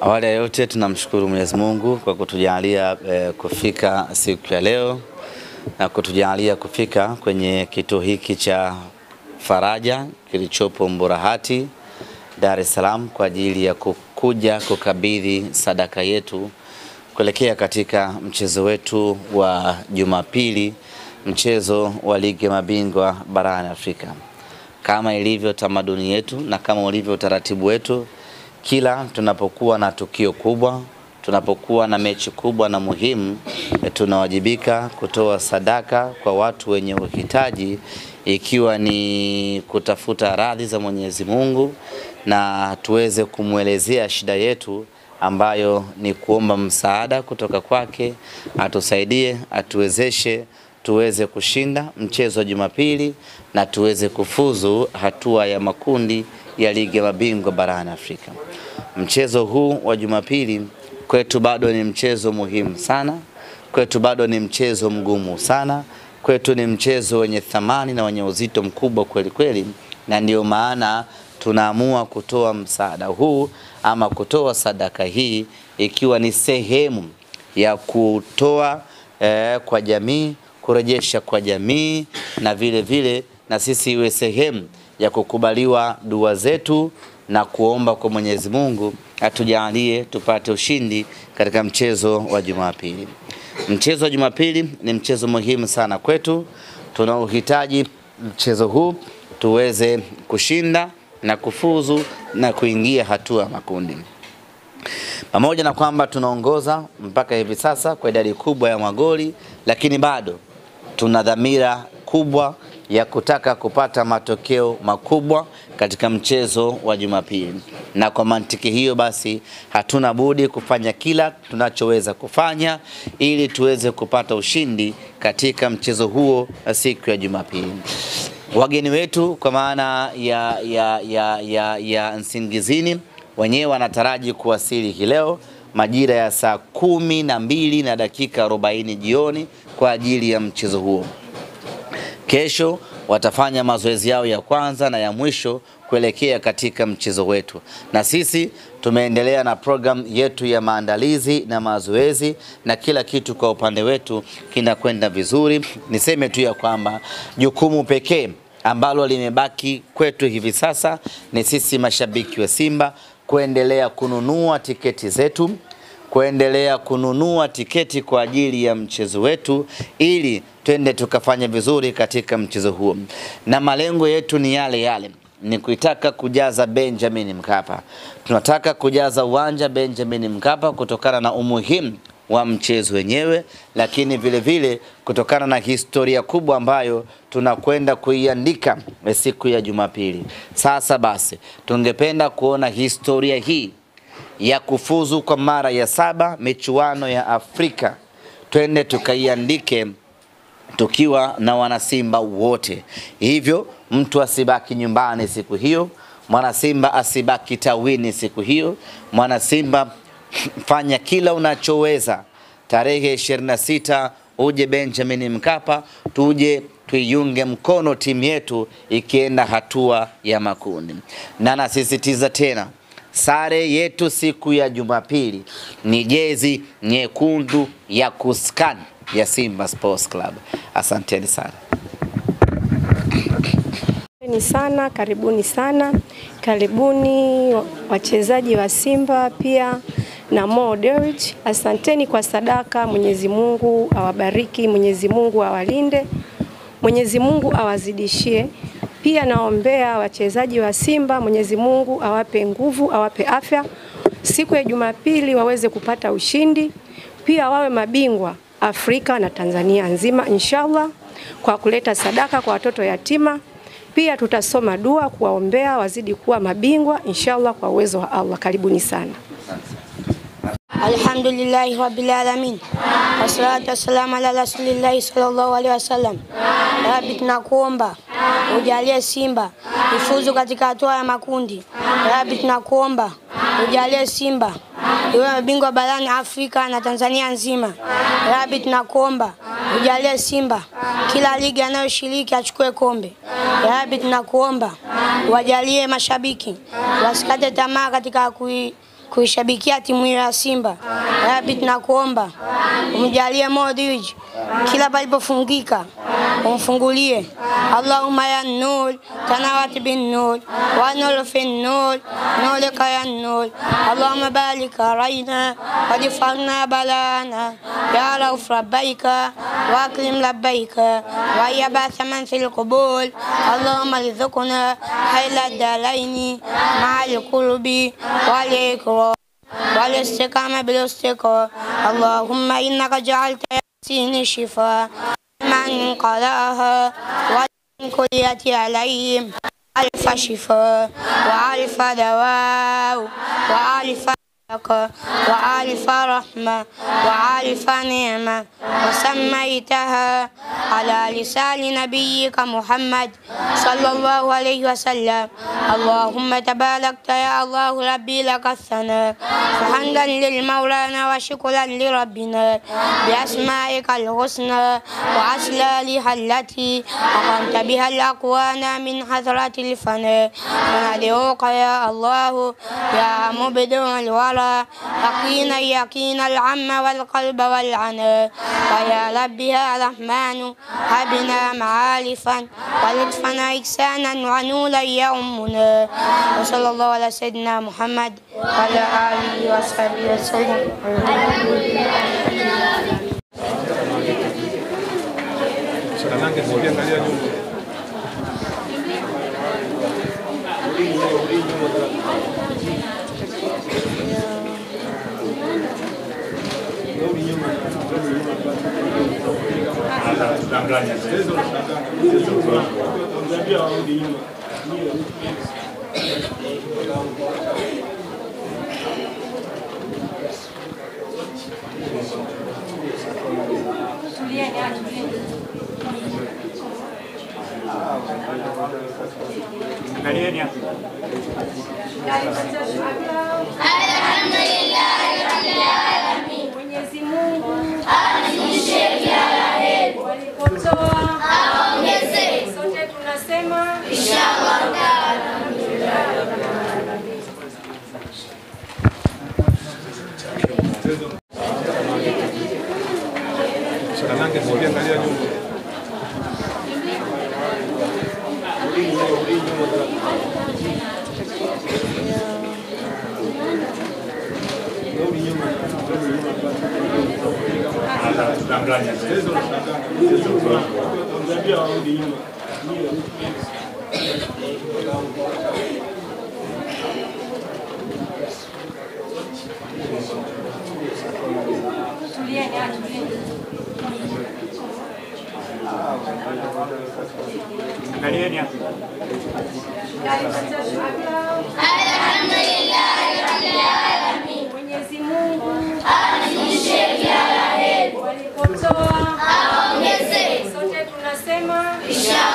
Awali ya yote tunamshukuru Mwenyezi Mungu kwa kutujalia kufika siku ya leo na kutujalia kufika kwenye kituo hiki cha Faraja kilichopo Mburahati, Dar es Salaam kwa ajili ya kuja kukabidhi sadaka yetu kuelekea katika mchezo wetu wa Jumapili, mchezo wa ligi ya mabingwa barani Afrika. Kama ilivyo tamaduni yetu na kama ulivyo utaratibu wetu, kila tunapokuwa na tukio kubwa, tunapokuwa na mechi kubwa na muhimu, tunawajibika kutoa sadaka kwa watu wenye uhitaji, ikiwa ni kutafuta radhi za Mwenyezi Mungu na tuweze kumuelezea shida yetu ambayo ni kuomba msaada kutoka kwake, atusaidie, atuwezeshe tuweze kushinda mchezo wa Jumapili na tuweze kufuzu hatua ya makundi ya ligi ya mabingwa barani Afrika. Mchezo huu wa Jumapili kwetu bado ni mchezo muhimu sana, kwetu bado ni mchezo mgumu sana, kwetu ni mchezo wenye thamani na wenye uzito mkubwa kweli kweli, na ndio maana tunaamua kutoa msaada huu ama kutoa sadaka hii ikiwa ni sehemu ya kutoa kwa jamii, kurejesha kwa jamii, na vile vile na sisi iwe sehemu ya kukubaliwa dua zetu na kuomba kwa Mwenyezi Mungu atujalie tupate ushindi katika mchezo wa Jumapili. Mchezo wa Jumapili ni mchezo muhimu sana kwetu. Tunauhitaji mchezo huu tuweze kushinda na kufuzu na kuingia hatua makundi. Pamoja na kwamba tunaongoza mpaka hivi sasa kwa idadi kubwa ya magoli, lakini bado tuna dhamira kubwa ya kutaka kupata matokeo makubwa katika mchezo wa Jumapili. Na kwa mantiki hiyo basi hatuna budi kufanya kila tunachoweza kufanya ili tuweze kupata ushindi katika mchezo huo siku ya Jumapili. Wageni wetu kwa maana ya Nsingizini wenyewe wanataraji kuwasili hii leo majira ya saa 12:40 jioni kwa ajili ya mchezo huo. Kesho watafanya mazoezi yao ya kwanza na ya mwisho kuelekea katika mchezo wetu. Na sisi tumeendelea na program yetu ya maandalizi na mazoezi na kila kitu kwa upande wetu kinakwenda vizuri. Niseme tu ya kwamba jukumu pekee ambalo limebaki kwetu hivi sasa ni sisi mashabiki wa Simba kuendelea kununua tiketi zetu, kuendelea kununua tiketi kwa ajili ya mchezo wetu ili twende tukafanya vizuri katika mchezo huo. Na malengo yetu ni yale yale, ni kuitaka kujaza Benjamin Mkapa. Tunataka kujaza uwanja Benjamin Mkapa kutokana na umuhimu wa mchezo wenyewe, lakini vile vile kutokana na historia kubwa ambayo tunakwenda kuiandika siku ya Jumapili. Sasa basi tungependa kuona historia hii ya kufuzu kwa mara ya 7 michuano ya Afrika twende tukaiandike tukiwa na wanasimba wote. Hivyo mtu asibaki nyumbani siku hiyo, mwana Simba asibaki tawini siku hiyo. Mwana Simba fanya kila unachoweza. Tarehe 26 uje Benjamin Mkapa, tuje tuiunge mkono timu yetu ikienda hatua ya makundi. Na nasisitiza tena, sare yetu siku ya Jumapili ni jezi nyekundu ya kuskan ya Simba Sports Club. Asanteni sana. Karibuni sana. Karibuni wachezaji wa Simba pia na Mo Dewji. Asanteni kwa sadaka. Mwenyezi Mungu awabariki, Mwenyezi Mungu awalinde, Mwenyezi Mungu awazidishie. Pia naombea wachezaji wa Simba, Mwenyezi Mungu awape nguvu, awape afya. Siku ya Jumapili waweze kupata ushindi. Pia wawe mabingwa Afrika na Tanzania nzima inshallah, kwa kuleta sadaka kwa watoto yatima. Pia tutasoma dua kuwaombea wazidi kuwa mabingwa inshallah kwa uwezo wa Allah. Karibuni sana. Alhamdulillahi rabbil alamin. Wassalatu wassalamu ala rasulillahi sallallahu alaihi wasallam. Rabbi tunakuomba ujalie Simba ifuzu katika hatua ya makundi. Rabbi tunakuomba ujalie Simba iwe mabingwa barani Afrika na Tanzania nzima. Rabbi tunakuomba ujalie Simba kila ligi anayoshiriki achukue kombe. Rabbi tunakuomba wajalie mashabiki wasikate tamaa katika kuishabikia timu ya Simba. Rabbi, tunakuomba umjalie Modric kila palipofungika umfungulie. Allahumma ya nur tanawat bin nur wa nur fi nur nurika ya nur. Allahumma barik alaina wa difa'na balana ya rauf rabbaika wa akrim labbaika wa yabasa man fil qubul. Allahumma rizukuna hayla dalaini ma'al qulubi wal ikram wal istiqama bil istiqam. Allahumma innaka ja'alta yasin shifa من قراها ومن كلية عليهم ألف شفاء وألف دواء وألف وألف رحمة وألف نعمة وسميتها على لسان نبيك محمد صلى الله عليه وسلم. اللهم تباركت يا الله ربي لك الثناء فحمدا للمولانا وشكرا لربنا بأسمائك الحسنى وأسلالها التي أقمت بها الأقوان من حضرة الفناء. فندعوك يا الله يا مبدع الورى يقينا يقين العم والقلب والعنى. ويا ربي يا رحمن هبنا معارفا ولطفنا إحسانا ونورا يومنا. وصلى الله على سيدنا محمد وعلى آله وصحبه وسلم. Mwenyezi Mungu azidishie kila la heri, walipotoa aongeze. Sote tunasema inshallah taala. Mwenyezi Mungu azidishie kila la heri, walipotoa aongeze. Sote tunasema inshallah.